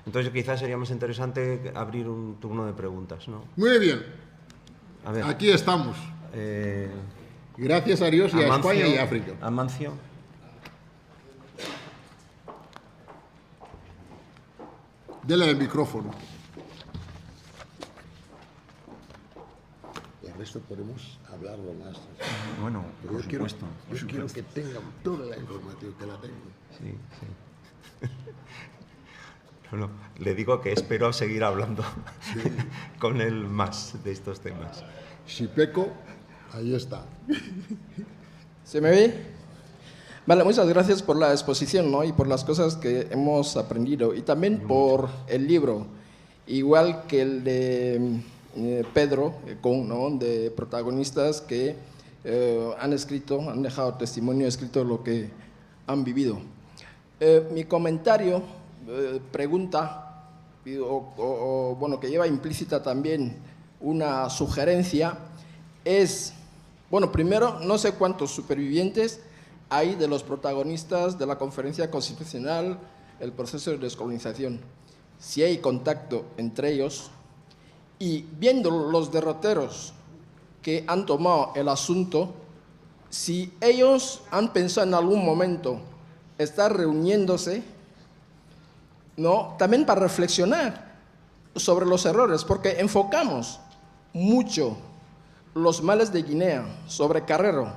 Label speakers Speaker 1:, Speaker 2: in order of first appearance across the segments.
Speaker 1: Entonces quizás sería más interesante abrir un turno de preguntas, ¿no?
Speaker 2: Muy bien.
Speaker 1: A ver.
Speaker 2: Aquí estamos. Gracias a Dios y a España y a África.
Speaker 1: Amancio.
Speaker 2: Dele el micrófono. El resto podemos hablarlo más.
Speaker 1: Bueno,
Speaker 2: pero
Speaker 1: por
Speaker 2: yo quiero,
Speaker 1: supuesto.
Speaker 2: yo quiero que tengan toda la información que la tengo.
Speaker 1: Sí, sí. Bueno, le digo que espero seguir hablando con él más de estos temas.
Speaker 2: Si peco, ahí está.
Speaker 3: ¿Se me ve? Vale, muchas gracias por la exposición, ¿no? Y por las cosas que hemos aprendido. Y también por el libro, igual que el de Pedro, ¿no? De protagonistas que han escrito, han dejado testimonio escrito de lo que han vivido. Mi comentario, pregunta, bueno, que lleva implícita también una sugerencia, es, bueno, primero, no sé cuántos supervivientes hay de los protagonistas de la Conferencia Constitucional, el proceso de descolonización, si hay contacto entre ellos, y viendo los derroteros que han tomado el asunto, si ellos han pensado en algún momento estar reuniéndose, ¿no? También para reflexionar sobre los errores, porque enfocamos mucho los males de Guinea sobre Carrero,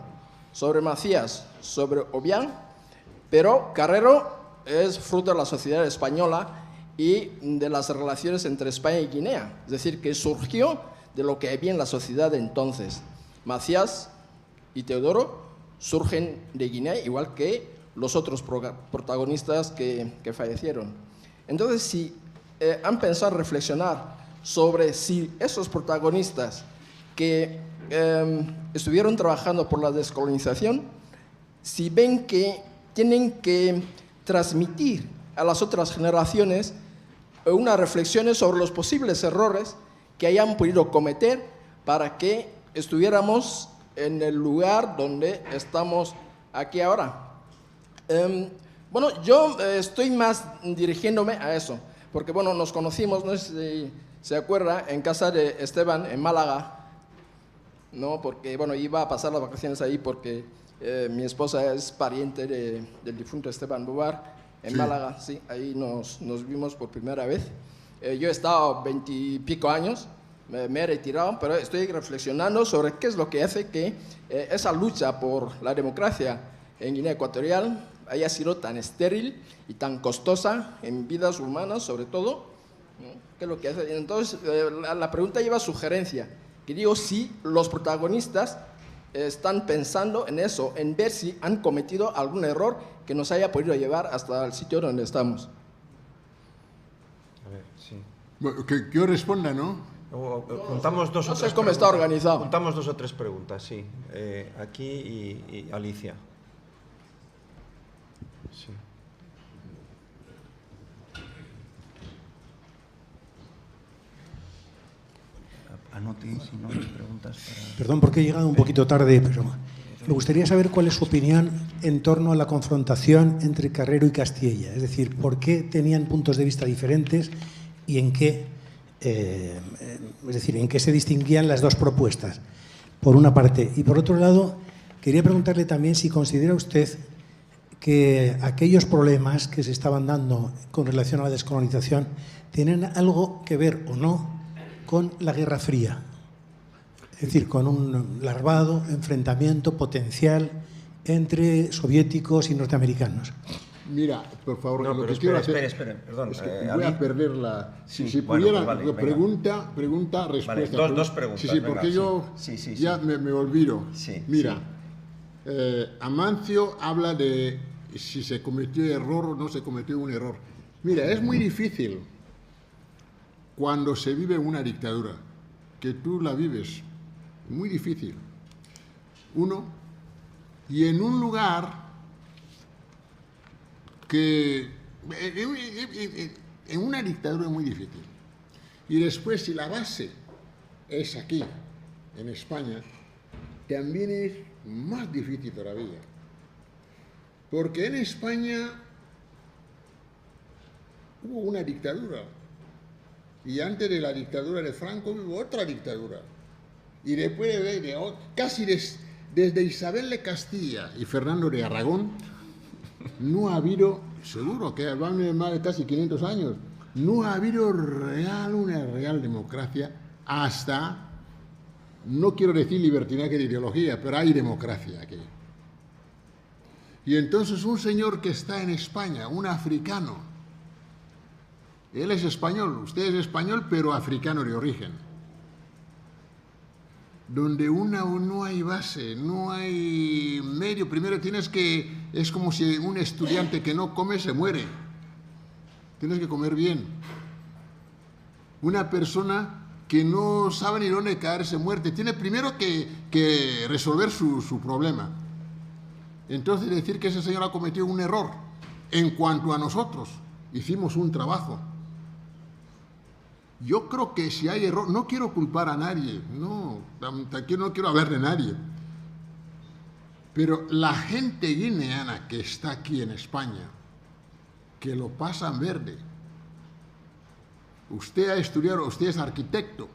Speaker 3: sobre Macías, sobre Obiang, pero Carrero es fruto de la sociedad española y de las relaciones entre España y Guinea, es decir, que surgió de lo que había en la sociedad de entonces. Macías y Teodoro surgen de Guinea, igual que los otros protagonistas que fallecieron. Entonces, si han pensado reflexionar sobre si esos protagonistas que estuvieron trabajando por la descolonización, si ven que tienen que transmitir a las otras generaciones unas reflexiones sobre los posibles errores que hayan podido cometer para que estuviéramos en el lugar donde estamos aquí ahora. Bueno, yo estoy más dirigiéndome a eso, porque bueno, nos conocimos, no sé si se acuerda, en casa de Esteban, en Málaga, ¿no? Porque bueno, iba a pasar las vacaciones ahí porque mi esposa es pariente del difunto Esteban Bobar, en Málaga, sí, ahí nos vimos por primera vez. Yo he estado 20 y pico años, me he retirado, pero estoy reflexionando sobre qué es lo que hace que esa lucha por la democracia en Guinea Ecuatorial haya sido tan estéril y tan costosa en vidas humanas, sobre todo, ¿no? ¿Qué es lo que hace? Entonces, la pregunta lleva sugerencia, que digo, si los protagonistas están pensando en eso, en ver si han cometido algún error que nos haya podido llevar hasta el sitio donde estamos.
Speaker 1: A ver, sí.
Speaker 2: Bueno, que yo responda, ¿no?
Speaker 1: Juntamos dos
Speaker 3: no
Speaker 1: o
Speaker 3: sé
Speaker 1: tres
Speaker 3: cómo está
Speaker 1: preguntas.
Speaker 3: organizado.
Speaker 1: Juntamos dos o tres preguntas, sí. Aquí y Alicia. Sí. Anote si no hay preguntas para...
Speaker 4: Perdón porque he llegado un poquito tarde, pero me gustaría saber cuál es su opinión en torno a la confrontación entre Carrero y Castilla. Es decir, ¿por qué tenían puntos de vista diferentes y en qué, es decir, en qué se distinguían las dos propuestas? Por una parte. Y por otro lado, quería preguntarle también si considera usted que aquellos problemas que se estaban dando con relación a la descolonización tienen algo que ver o no con la Guerra Fría, es decir, con un larvado enfrentamiento potencial entre soviéticos y norteamericanos.
Speaker 2: Mira, por favor,
Speaker 1: no,
Speaker 2: lo
Speaker 1: pero
Speaker 2: que quiero
Speaker 1: espera,
Speaker 2: hacer
Speaker 1: perdón.
Speaker 2: es que voy a perder la...
Speaker 1: Sí,
Speaker 2: si
Speaker 1: bueno,
Speaker 2: pudiera,
Speaker 1: pues vale,
Speaker 2: pregunta, respuesta.
Speaker 1: Vale, dos preguntas.
Speaker 2: Sí, porque
Speaker 1: venga,
Speaker 2: yo
Speaker 1: sí,
Speaker 2: ya me olvido.
Speaker 1: Sí,
Speaker 2: Mira,
Speaker 1: sí.
Speaker 2: Amancio habla de si se cometió error o no se cometió un error. Mira, es muy difícil cuando se vive una dictadura, que tú la vives, muy difícil. Uno, y en un lugar que en una dictadura es muy difícil. Y después, si la base es aquí, en España, también es más difícil todavía. Porque en España hubo una dictadura. Y antes de la dictadura de Franco hubo otra dictadura. Y después casi desde Isabel de Castilla y Fernando de Aragón, no ha habido, seguro que van de más de casi 500 años, no ha habido una real democracia hasta, no quiero decir libertinaje de ideología, pero hay democracia aquí. Y entonces un señor que está en España, un africano, él es español, usted es español, pero africano de origen, donde no hay base, no hay medio. Primero es como si un estudiante que no come se muere. Tienes que comer bien. Una persona que no sabe ni dónde caer se muere. Tiene primero que resolver su problema. Entonces decir que ese señor ha cometido un error en cuanto a nosotros. Hicimos un trabajo. Yo creo que si hay error, no quiero culpar a nadie, no quiero hablar de nadie, pero la gente guineana que está aquí en España, que lo pasan verde, usted ha estudiado, usted es arquitecto,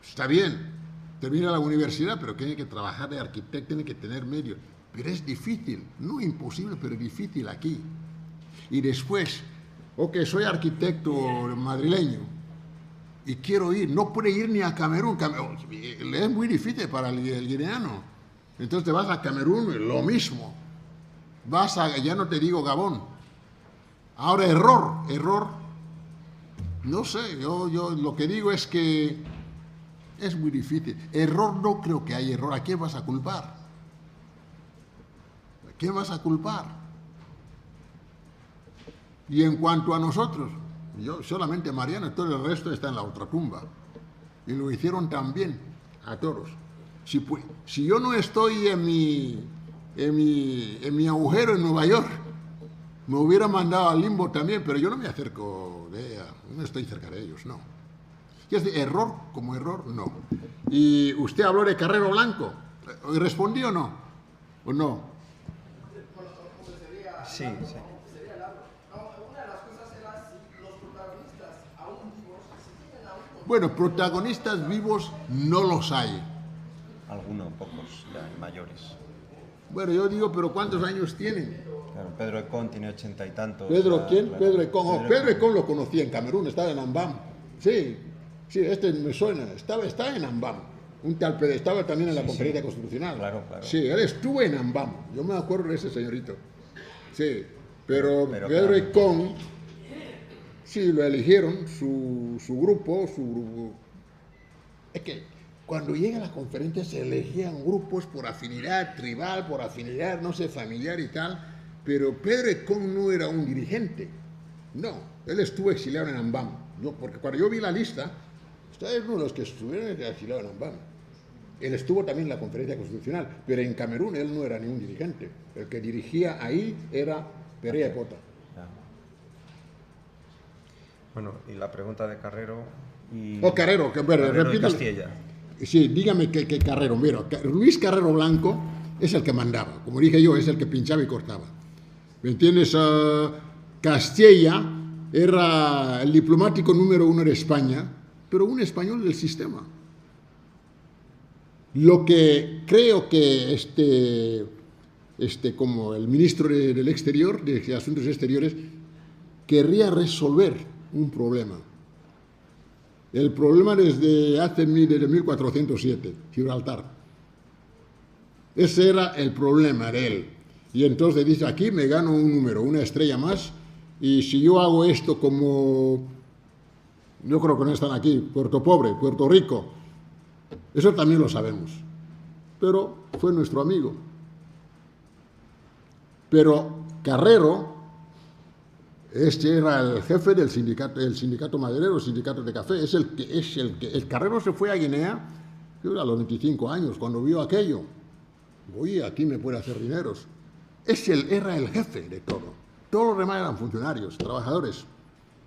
Speaker 2: está bien, termina la universidad, pero tiene que trabajar de arquitecto, tiene que tener medios, pero es difícil, no imposible, pero difícil aquí. Y después, ok, soy arquitecto madrileño y quiero ir, no puede ir ni a Camerún, es muy difícil para el guineano. Entonces te vas a Camerún, lo mismo. Ya no te digo Gabón. Ahora error. No sé, yo lo que digo es que es muy difícil. Error, no creo que haya error. ¿A quién vas a culpar? ¿A quién vas a culpar? Y en cuanto a nosotros, yo solamente Mariano, todo el resto está en la ultratumba. Y lo hicieron también a todos. Si yo no estoy en mi agujero en Nueva York, me hubiera mandado al limbo también, pero yo no me acerco no estoy cerca de ellos, no. Y es de error como error, no. Y usted habló de Carrero Blanco, ¿respondió o no? ¿O no?
Speaker 1: Sí.
Speaker 2: Bueno, protagonistas vivos no los hay.
Speaker 1: Algunos, pocos, ya mayores.
Speaker 2: Bueno, yo digo, pero ¿cuántos años tienen?
Speaker 1: Claro, Pedro Ecón tiene 80 y tantos.
Speaker 2: ¿Pedro quién?
Speaker 1: Claro.
Speaker 2: Pedro Ecón. Pedro Ecón lo conocí en Camerún, estaba en Ambam. Sí, este me suena. Estaba en Ambam. Un tal Pedro, estaba también en la conferencia constitucional.
Speaker 1: Claro.
Speaker 2: Sí, él estuvo en Ambam. Yo me acuerdo de ese señorito. Sí, pero Pedro
Speaker 1: claro.
Speaker 2: Ecón, sí, lo eligieron, su grupo. Es que cuando llega a la conferencia se elegían grupos por afinidad tribal, por afinidad, no sé, familiar y tal, pero Pedro Ecón no era un dirigente, no, él estuvo exiliado en Ambam, porque cuando yo vi la lista, ustedes uno de los que estuvieron exiliados en Ambam, él estuvo también en la conferencia constitucional, pero en Camerún él no era ningún dirigente, el que dirigía ahí era Perea Cota.
Speaker 1: Bueno, y la pregunta de Carrero y...
Speaker 2: Carrero, repítalo.
Speaker 1: Y Castilla.
Speaker 2: Sí, dígame que Carrero, mira, Luis Carrero Blanco es el que mandaba, como dije yo, es el que pinchaba y cortaba. ¿Me entiendes? Castilla era el diplomático número 1 de España, pero un español del sistema. Lo que creo que como el ministro del Exterior, de Asuntos Exteriores, querría resolver un problema. El problema desde 1407, Gibraltar. Ese era el problema de él. Y entonces dice, aquí me gano un número, una estrella más, y si yo hago esto como, yo creo que no están aquí, Puerto Pobre, Puerto Rico, eso también lo sabemos. Pero fue nuestro amigo. Pero Carrero, era el jefe del sindicato maderero, el sindicato de café, el Carrero se fue a Guinea, a los 25 años, cuando vio aquello. Oye, aquí me puede hacer dineros. Era el jefe de todo. Todos los demás eran funcionarios, trabajadores.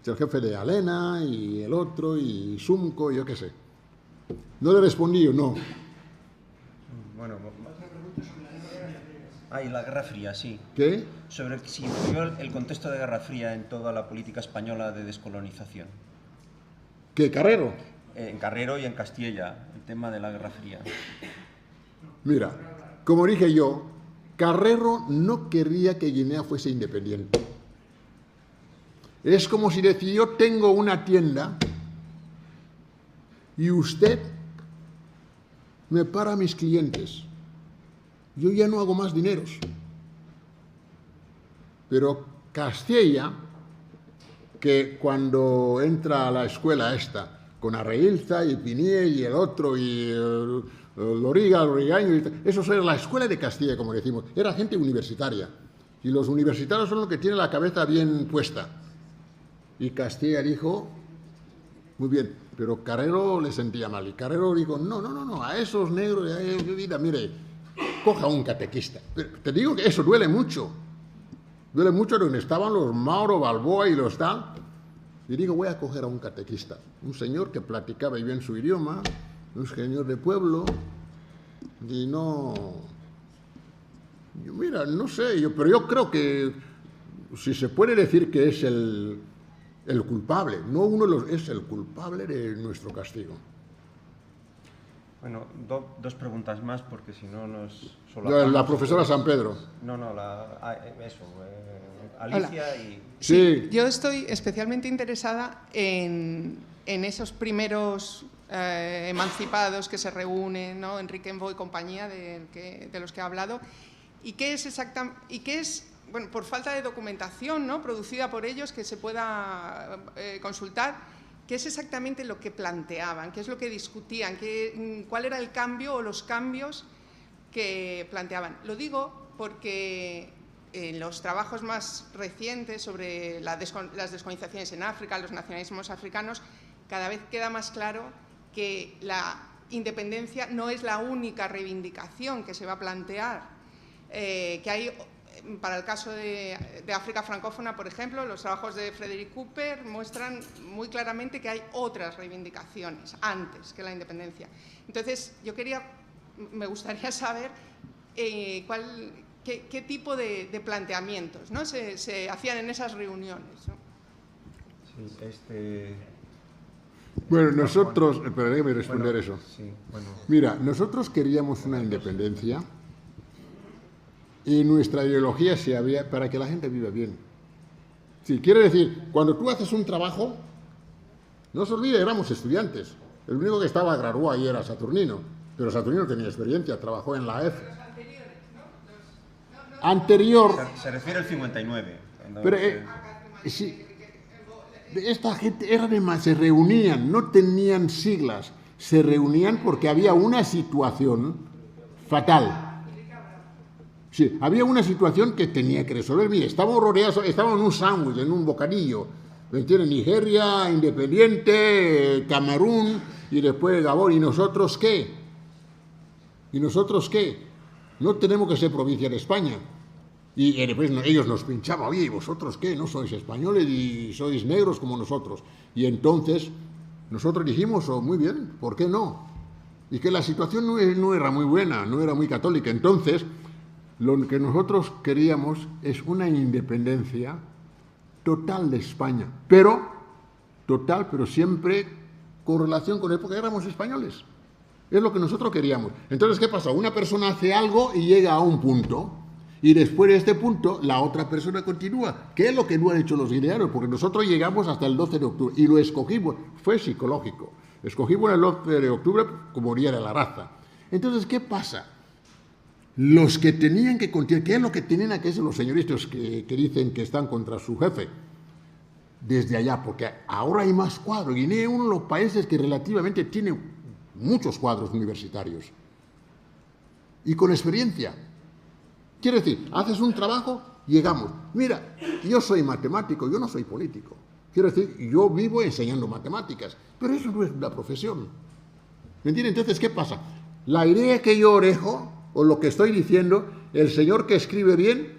Speaker 2: Es el jefe de Alena y el otro, y Sumco, y yo qué sé. No le respondí yo, no.
Speaker 1: Bueno,
Speaker 5: Ah, y la Guerra Fría, sí.
Speaker 2: ¿Qué?
Speaker 5: Sobre si influyó el contexto de Guerra Fría en toda la política española de descolonización.
Speaker 2: ¿Qué, Carrero?
Speaker 5: En Carrero y en Castilla, el tema de la Guerra Fría.
Speaker 2: Mira, como dije yo, Carrero no quería que Guinea fuese independiente. Es como si decía, yo tengo una tienda y usted me para a mis clientes. Yo ya no hago más dineros. Pero Castilla, que cuando entra a la escuela esta, con Arreilza y Piniel y el otro y Loriga, Lorigaño, eso era la escuela de Castilla, como decimos, era gente universitaria. Y los universitarios son los que tienen la cabeza bien puesta. Y Castilla dijo, muy bien, pero Carrero le sentía mal. Y Carrero dijo, no, a esos negros, mire, coja un catequista. Pero te digo que eso duele mucho. Duele mucho donde estaban los Mauro, Balboa y los tal. Y digo, voy a coger a un catequista. Un señor que platicaba bien su idioma, un señor de pueblo. Y no... Mira, no sé, pero yo creo que si se puede decir que es el culpable, no uno de los, es el culpable de nuestro castigo.
Speaker 5: Bueno, dos preguntas más, porque si no nos...
Speaker 2: La profesora San Pedro.
Speaker 5: No, Alicia.
Speaker 6: Hola.
Speaker 5: Y...
Speaker 2: Sí.
Speaker 6: Yo estoy especialmente interesada en esos primeros emancipados que se reúnen, ¿no? Enrique Envo y compañía, de los que ha hablado, y qué es bueno, por falta de documentación, ¿no? Producida por ellos, que se pueda consultar, qué es exactamente lo que planteaban, qué es lo que discutían, cuál era el cambio o los cambios que planteaban. Lo digo porque en los trabajos más recientes sobre las descolonizaciones en África, los nacionalismos africanos, cada vez queda más claro que la independencia no es la única reivindicación que se va a plantear, que hay... Para el caso de África francófona, por ejemplo, los trabajos de Frederick Cooper muestran muy claramente que hay otras reivindicaciones antes que la independencia. Entonces, me gustaría saber qué tipo de planteamientos, ¿no? se hacían en esas reuniones, ¿no?
Speaker 5: Sí,
Speaker 2: Bueno, nosotros... Pero déjame responder eso.
Speaker 5: Sí, bueno.
Speaker 2: Mira, nosotros queríamos una independencia y nuestra ideología se había para que la gente viva bien. Sí, quiere decir, cuando tú haces un trabajo, no se olvide, éramos estudiantes. El único que estaba graduado ahí era Saturnino, pero Saturnino tenía experiencia, trabajó en la EF. Anterior.
Speaker 5: Se refiere al 59.
Speaker 2: Pero sí, esta gente se reunían, no tenían siglas, se reunían porque había una situación fatal. Sí, había una situación que tenía que resolver. Mire, estábamos rodeados, estábamos en un sándwich, en un bocadillo. ¿Me entienden? Nigeria, Independiente, Camerún y después Gabón. ¿Y nosotros qué? ¿Y nosotros qué? No tenemos que ser provincia de España. Y después ellos nos pinchaban. Oye, ¿y vosotros qué? ¿No sois españoles y sois negros como nosotros? Y entonces nosotros dijimos, oh, muy bien, ¿por qué no? Y que la situación no era muy buena, no era muy católica. Entonces... Lo que nosotros queríamos es una independencia total de España, pero siempre con relación con él, porque éramos españoles. Es lo que nosotros queríamos. Entonces, ¿qué pasa? Una persona hace algo y llega a un punto, y después de este punto, la otra persona continúa. ¿Qué es lo que no han hecho los guineanos? Porque nosotros llegamos hasta el 12 de octubre, y lo escogimos, fue psicológico. Escogimos el 12 de octubre como Día de la Raza. Entonces, ¿qué pasa? Los que tenían que continuar, ¿qué es lo que tienen aquí los señoritos que dicen que están contra su jefe? Desde allá, porque ahora hay más cuadros. Guinea es uno de los países que relativamente tiene muchos cuadros universitarios. Y con experiencia. Quiere decir, haces un trabajo, llegamos. Mira, yo soy matemático, yo no soy político. Quiero decir, yo vivo enseñando matemáticas, pero eso no es la profesión. ¿Me entiendes? Entonces, ¿qué pasa? La idea que yo orejo... o lo que estoy diciendo, el señor que escribe bien,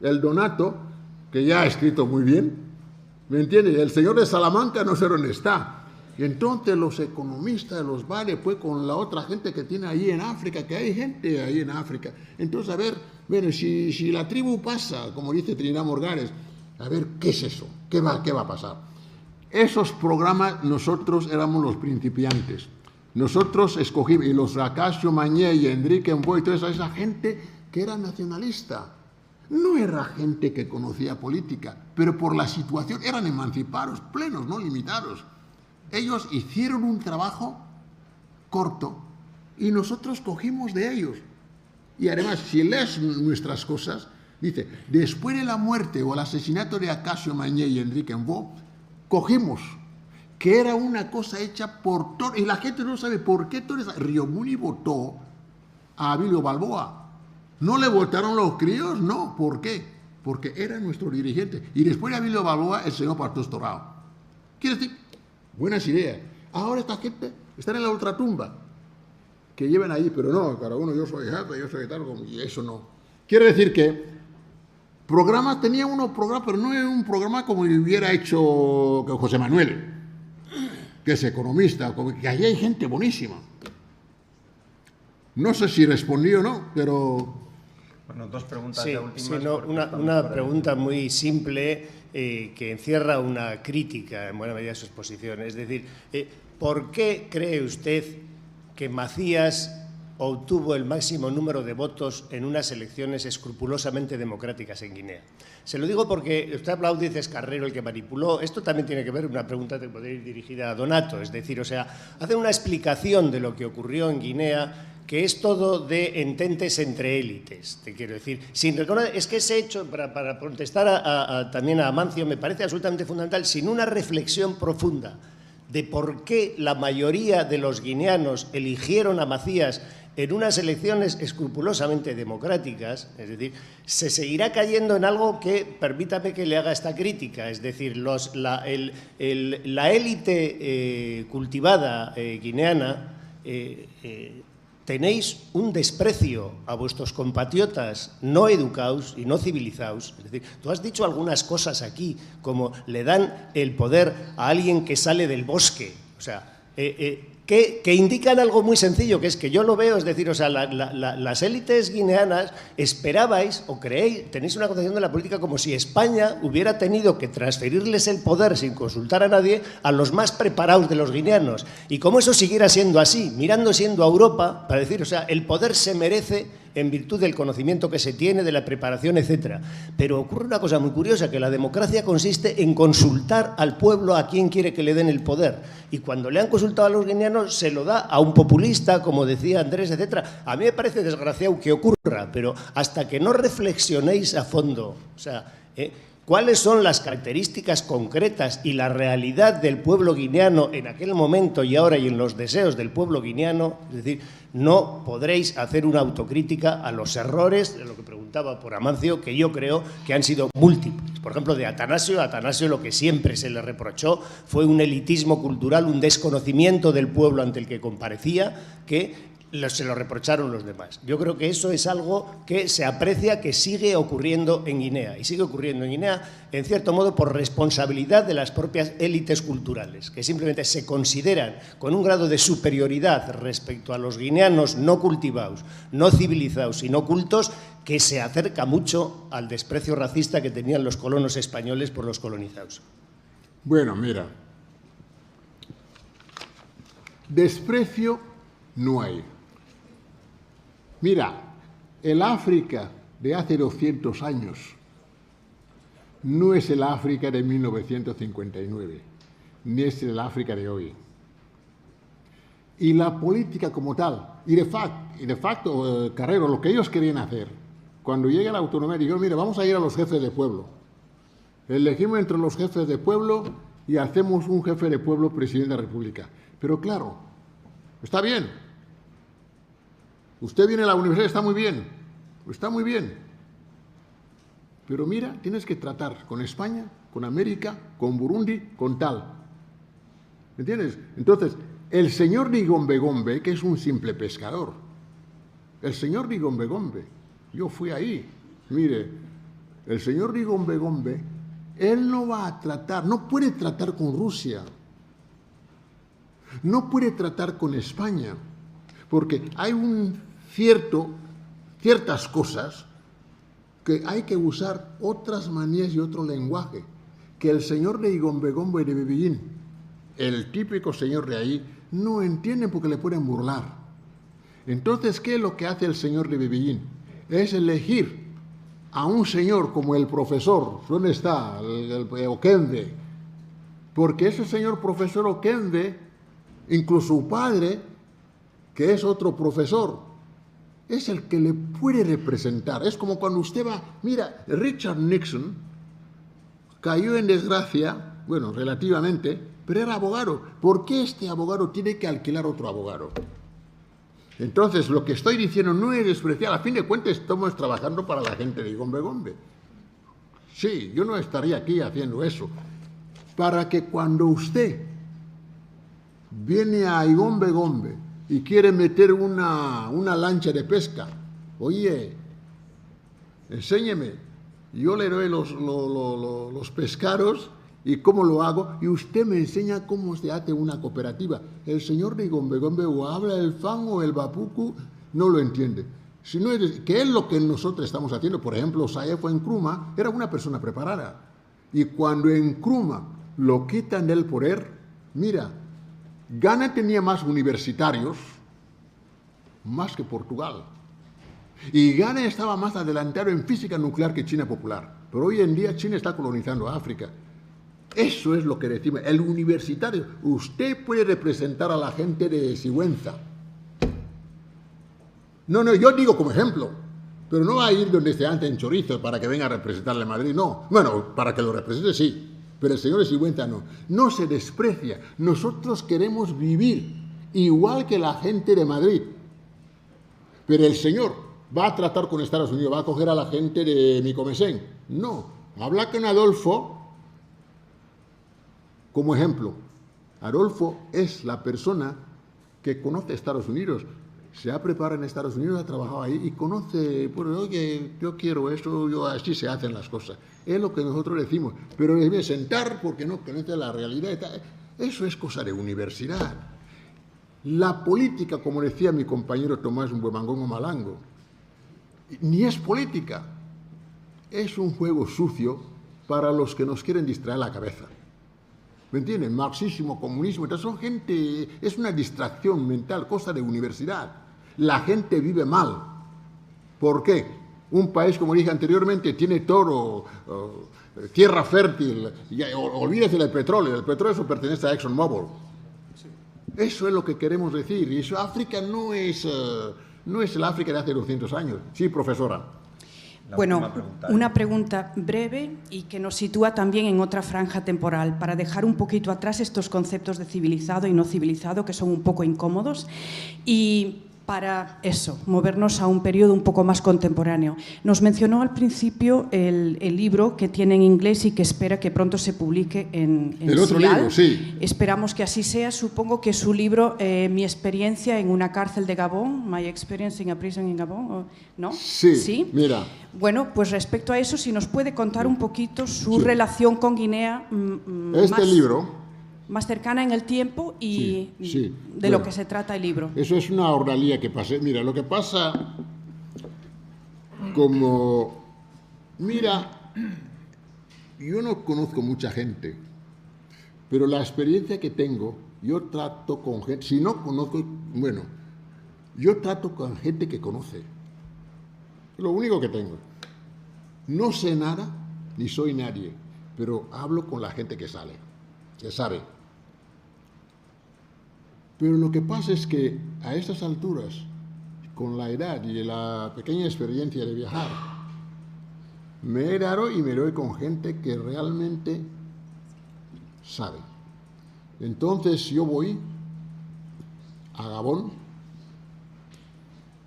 Speaker 2: el Donato, que ya ha escrito muy bien, ¿me entiende? El señor de Salamanca no sé dónde está. Y entonces los economistas los vale pues con la otra gente que tiene ahí en África, que hay gente ahí en África. Entonces, a ver, bueno, si la tribu pasa, como dice Trinidad Morgares, a ver, ¿qué es eso? ¿Qué va a pasar? Esos programas nosotros éramos los principiantes. Nosotros escogimos, y los Acacio Mañé y Enrique Mboy, toda esa gente que era nacionalista. No era gente que conocía política, pero por la situación eran emancipados, plenos, no limitados. Ellos hicieron un trabajo corto y nosotros cogimos de ellos. Y además, si lees nuestras cosas, dice, después de la muerte o el asesinato de Acacio Mañé y Enrique Mboy, cogimos que era una cosa hecha por todos, y la gente no sabe por qué Río Muni votó a Abilio Balboa. ¿No le votaron los críos? No. ¿Por qué? Porque era nuestro dirigente. Y después de Abilio Balboa, el señor Pastor Torrao. Quiere decir, buenas ideas. Ahora esta gente está en la ultratumba. Que lleven ahí, pero no, cada uno, yo soy jefe, yo soy tal, y eso no. Quiere decir que programas, tenía unos programas, pero no era un programa como hubiera hecho José Manuel, que es economista, que allí hay gente buenísima. No sé si respondí o no, pero...
Speaker 5: Bueno, dos preguntas
Speaker 7: sí,
Speaker 5: ya últimas.
Speaker 7: Sí, no, una pregunta muy simple que encierra una crítica en buena medida de su exposición. Es decir, ¿por qué cree usted que Macías obtuvo el máximo número de votos en unas elecciones escrupulosamente democráticas en Guinea? Se lo digo porque usted ha hablado de Carrero, el que manipuló. Esto también tiene que ver, una pregunta que podría ir dirigida a Donato, es decir, o sea, hace una explicación de lo que ocurrió en Guinea, que es todo de ententes entre élites, te quiero decir. Sin reconocer, es que ese hecho, para contestar también a Amancio, me parece absolutamente fundamental, sin una reflexión profunda de por qué la mayoría de los guineanos eligieron a Macías en unas elecciones escrupulosamente democráticas, es decir, se seguirá cayendo en algo que, permítame que le haga esta crítica, es decir, la élite cultivada guineana tenéis un desprecio a vuestros compatriotas no educados y no civilizados. Es decir, tú has dicho algunas cosas aquí, como le dan el poder a alguien que sale del bosque, o sea, que indican algo muy sencillo, que es que yo lo veo, es decir, o sea, las élites guineanas esperabais o creéis, tenéis una concepción de la política como si España hubiera tenido que transferirles el poder sin consultar a nadie a los más preparados de los guineanos. Y como eso siguiera siendo así, mirando siendo a Europa, para decir, o sea, el poder se merece en virtud del conocimiento que se tiene, de la preparación, etcétera. Pero ocurre una cosa muy curiosa, que la democracia consiste en consultar al pueblo a quien quiere que le den el poder. Y cuando le han consultado a los guineanos, se lo da a un populista, como decía Andrés, etcétera. A mí me parece desgraciado que ocurra, pero hasta que no reflexionéis a fondo, o sea, cuáles son las características concretas y la realidad del pueblo guineano en aquel momento y ahora, y en los deseos del pueblo guineano, es decir, no podréis hacer una autocrítica a los errores, de lo que preguntaba por Amancio, que yo creo que han sido múltiples. Por ejemplo, de Atanasio. A Atanasio lo que siempre se le reprochó fue un elitismo cultural, un desconocimiento del pueblo ante el que comparecía, que se lo reprocharon los demás. Yo creo que eso es algo que se aprecia, que sigue ocurriendo en Guinea. Y sigue ocurriendo en Guinea, en cierto modo, por responsabilidad de las propias élites culturales, que simplemente se consideran con un grado de superioridad respecto a los guineanos no cultivados, no civilizados y no cultos, que se acerca mucho al desprecio racista que tenían los colonos españoles por los colonizados.
Speaker 2: Bueno, mira, desprecio no hay. Mira, el África de hace 200 años no es el África de 1959, ni es el África de hoy. Y la política como tal, y de facto, Carrero, lo que ellos querían hacer, cuando llega la autonomía, dijeron, mire, vamos a ir a los jefes de pueblo. Elegimos entre los jefes de pueblo y hacemos un jefe de pueblo presidente de la República. Pero claro, está bien. Usted viene a la universidad, está muy bien. Pero mira, tienes que tratar con España, con América, con Burundi, con tal. ¿Me entiendes? Entonces, el señor Nigombe, que es un simple pescador, el señor Nigombe, yo fui ahí, mire, el señor Nigombe, él no va a tratar, no puede tratar con Rusia. No puede tratar con España, porque hay ciertas cosas que hay que usar otras manías y otro lenguaje, que el señor de Igombegombe de Bebellín, el típico señor de ahí, no entiende porque le pueden burlar. Entonces, ¿qué es lo que hace el señor de Bebellín? Es elegir a un señor como el profesor, ¿dónde está? El Oquende, porque ese señor profesor Oquende, incluso su padre, que es otro profesor, es el que le puede representar. Es como cuando usted va, mira, Richard Nixon cayó en desgracia, bueno, relativamente, pero era abogado. ¿Por qué este abogado tiene que alquilar otro abogado? Entonces, lo que estoy diciendo no es despreciar. A fin de cuentas, estamos trabajando para la gente de Igombegombe. Sí, yo no estaría aquí haciendo eso. Para que cuando usted viene a Igombegombe y quiere meter una lancha de pesca, oye, enséñeme, yo le doy los pescados y cómo lo hago, y usted me enseña cómo se hace una cooperativa. El señor de Igombegombe o habla el fan o el bapuku, no lo entiende. Si no es, ¿qué es lo que nosotros estamos haciendo? Por ejemplo, Saefo en Nkrumah era una persona preparada, y cuando en Nkrumah lo quitan del poder, mira, Ghana tenía más universitarios, más que Portugal. Y Ghana estaba más adelantado en física nuclear que China popular. Pero hoy en día China está colonizando África. Eso es lo que decimos. El universitario, usted puede representar a la gente de Sigüenza. No, yo digo como ejemplo. Pero no va a ir donde se anda en chorizo para que venga a representarle a Madrid, no. Bueno, para que lo represente sí. Pero el señor de Sigüenza no. No se desprecia. Nosotros queremos vivir igual que la gente de Madrid. Pero el señor va a tratar con Estados Unidos, va a coger a la gente de Micomesén. No. Habla con Adolfo como ejemplo. Adolfo es la persona que conoce Estados Unidos. Se ha preparado en Estados Unidos, ha trabajado ahí y conoce, bueno, oye, yo quiero esto, así se hacen las cosas. Es lo que nosotros decimos, pero debe sentar porque no conoce la realidad. Eso es cosa de universidad. La política, como decía mi compañero Tomás Mbuemangón Malango, ni es política, es un juego sucio para los que nos quieren distraer la cabeza. ¿Me entienden? Marxismo, comunismo, entonces son gente, es una distracción mental, cosa de universidad. La gente vive mal. ¿Por qué? Un país, como dije anteriormente, tiene toro, tierra fértil, olvídese del petróleo, el petróleo eso pertenece a ExxonMobil. Eso es lo que queremos decir. Y eso, África no es el África de hace 200 años. Sí, profesora.
Speaker 8: Bueno, una pregunta breve y que nos sitúa también en otra franja temporal, para dejar un poquito atrás estos conceptos de civilizado y no civilizado, que son un poco incómodos, y para eso, movernos a un periodo un poco más contemporáneo. Nos mencionó al principio el libro que tiene en inglés y que espera que pronto se publique en
Speaker 2: el otro
Speaker 8: Silal.
Speaker 2: libro, sí.
Speaker 8: Esperamos que así sea. Supongo que su libro, Mi experiencia en una cárcel de Gabón, My Experience in a Prison in Gabon, ¿no?
Speaker 2: Sí, mira.
Speaker 8: Bueno, pues respecto a eso, si nos puede contar un poquito su relación con Guinea
Speaker 2: libro
Speaker 8: más cercana en el tiempo y de lo que se trata el libro.
Speaker 2: Eso es una ordalía que pasé. Mira, lo que pasa como... Mira, yo no conozco mucha gente, pero la experiencia que tengo, yo trato con gente... Si no conozco, bueno, yo trato con gente que conoce. Lo único que tengo. No sé nada, ni soy nadie, pero hablo con la gente que sale, que sabe. Pero lo que pasa es que a estas alturas, con la edad y la pequeña experiencia de viajar, me he dado y me doy con gente que realmente sabe. Entonces yo voy a Gabón,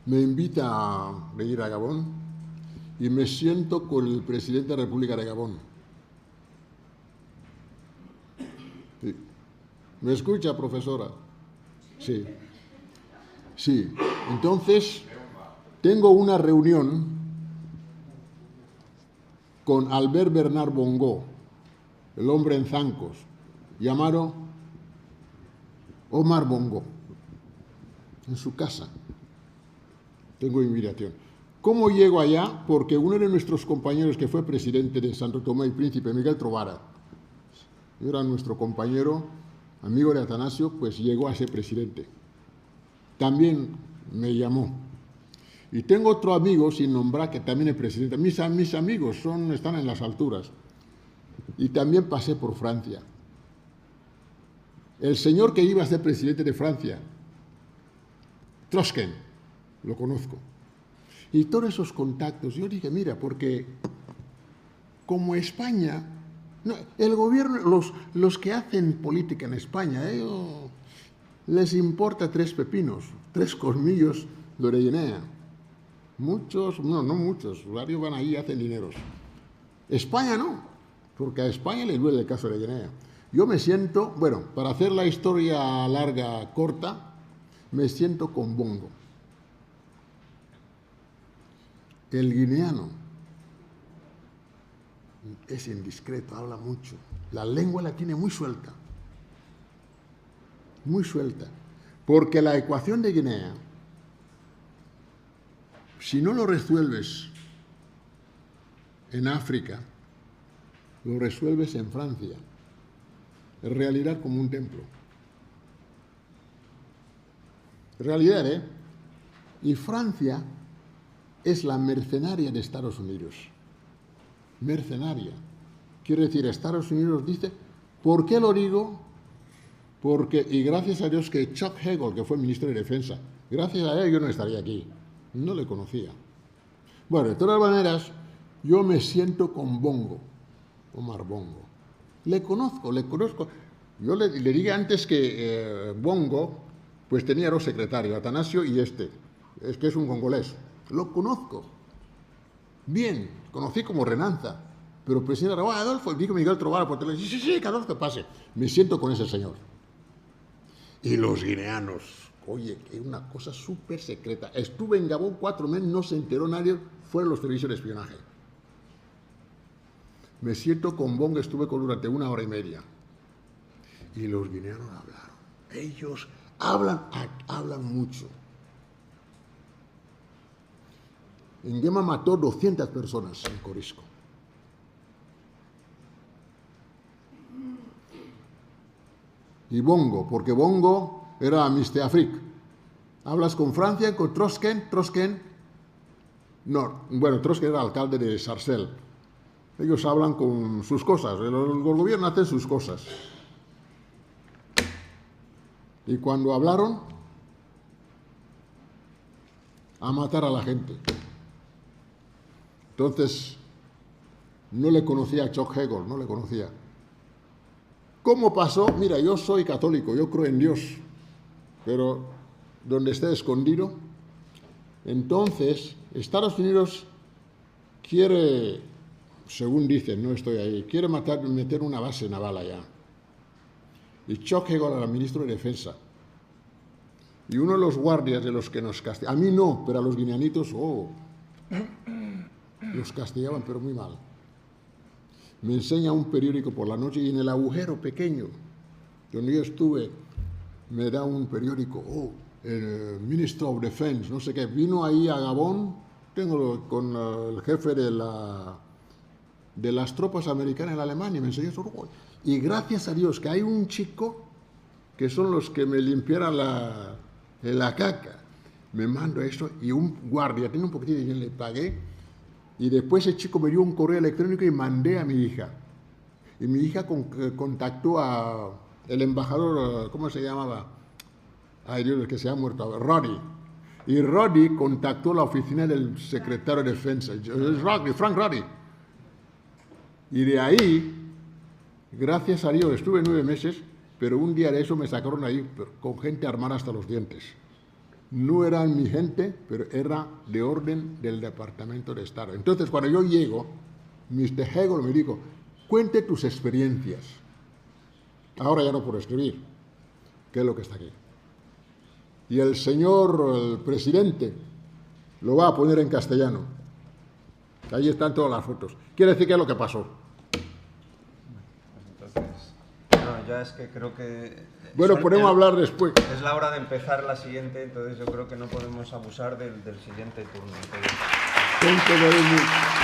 Speaker 2: me invita a ir a Gabón y me siento con el presidente de la República de Gabón. Sí. ¿Me escucha, profesora? Sí. Sí. Entonces, tengo una reunión con Albert Bernard Bongo, el hombre en zancos, llamado Omar Bongo, en su casa. Tengo invitación. ¿Cómo llego allá? Porque uno de nuestros compañeros que fue presidente de Santo Tomé y Príncipe, Miguel Trovara, era nuestro compañero, amigo de Atanasio, pues llegó a ser presidente. También me llamó. Y tengo otro amigo, sin nombrar, que también es presidente. Mis amigos están en las alturas. Y también pasé por Francia. El señor que iba a ser presidente de Francia, Trosken, lo conozco. Y todos esos contactos, yo dije, mira, porque como España, no, el gobierno, los que hacen política en España, les importa 3 pepinos, 3 colmillos de orellana. Muchos, no muchos, varios van ahí y hacen dineros. España no, porque a España le duele el caso de orellana. Yo me siento, bueno, para hacer la historia larga, corta, me siento con Bongo. El guineano es indiscreto, habla mucho. La lengua la tiene muy suelta. Muy suelta. Porque la ecuación de Guinea, si no lo resuelves en África, lo resuelves en Francia. En realidad como un templo. Realidad, ¿eh? Y Francia es la mercenaria de Estados Unidos. Mercenaria. Quiere decir, Estados Unidos dice, ¿por qué lo digo? Porque, y gracias a Dios que Chuck Hagel, que fue ministro de Defensa, gracias a él yo no estaría aquí. No le conocía. Bueno, de todas maneras, yo me siento con Bongo, Omar Bongo. Le conozco. Yo le dije antes que Bongo, pues tenía 2 secretarios, Atanasio y es que es un congolés. Lo conozco. Bien, conocí como Renanza. Pero el presidente Adolfo, dijo Miguel Trovara por teléfono, sí, cada vez que pase. Me siento con ese señor. Y los guineanos, oye, es una cosa súper secreta. Estuve en Gabón 4 meses, no se enteró nadie, fueron los servicios de espionaje. Me siento con Bongo, estuve con durante 1 hora y media. Y los guineanos hablaron. Ellos hablan mucho. En Gema mató 200 personas en Corisco. Y Bongo, porque Bongo era Mr. Afrique. Hablas con Francia, con Trosken. No, bueno, Trosken era alcalde de Sarcelles. Ellos hablan con sus cosas, los gobiernos hacen sus cosas. Y cuando hablaron, a matar a la gente. Entonces, no le conocía a Chuck Hagel, no le conocía. ¿Cómo pasó? Mira, yo soy católico, yo creo en Dios, pero donde esté escondido. Entonces, Estados Unidos quiere, según dicen, no estoy ahí, quiere meter una base naval allá. Y Chuck Hagel era ministro de Defensa. Y uno de los guardias de los que nos castigaban, a mí no, pero a los guineanitos, los castigaban, pero muy mal. Me enseña un periódico por la noche y en el agujero pequeño donde yo estuve me da un periódico, el Minister of Defense, no sé qué, vino ahí a Gabón, con el jefe de las tropas americanas en Alemania, me enseñó eso. Y gracias a Dios que hay un chico que son los que me limpiaran la caca. Me mando eso y un guardia, tiene un poquitín de dinero, le pagué. Y después ese chico me dio un correo electrónico y mandé a mi hija. Y mi hija contactó a el embajador, ¿cómo se llamaba? Ay Dios, el que se ha muerto, Roddy. Y Roddy contactó la oficina del secretario de Defensa, Frank Roddy. Y de ahí, gracias a Dios, estuve 9 meses, pero un día de eso me sacaron ahí con gente armada hasta los dientes. No eran mi gente, pero era de orden del Departamento de Estado. Entonces, cuando yo llego, Mr. Hagel me dijo, cuente tus experiencias. Ahora ya no puedo escribir, que es lo que está aquí. Y el presidente, lo va a poner en castellano. Ahí están todas las fotos. Quiere decir que es lo que pasó.
Speaker 5: Entonces, no, ya es que creo que
Speaker 2: Bueno, podemos hablar después.
Speaker 5: Es la hora de empezar la siguiente, entonces yo creo que no podemos abusar del siguiente turno.
Speaker 2: Thank you very much.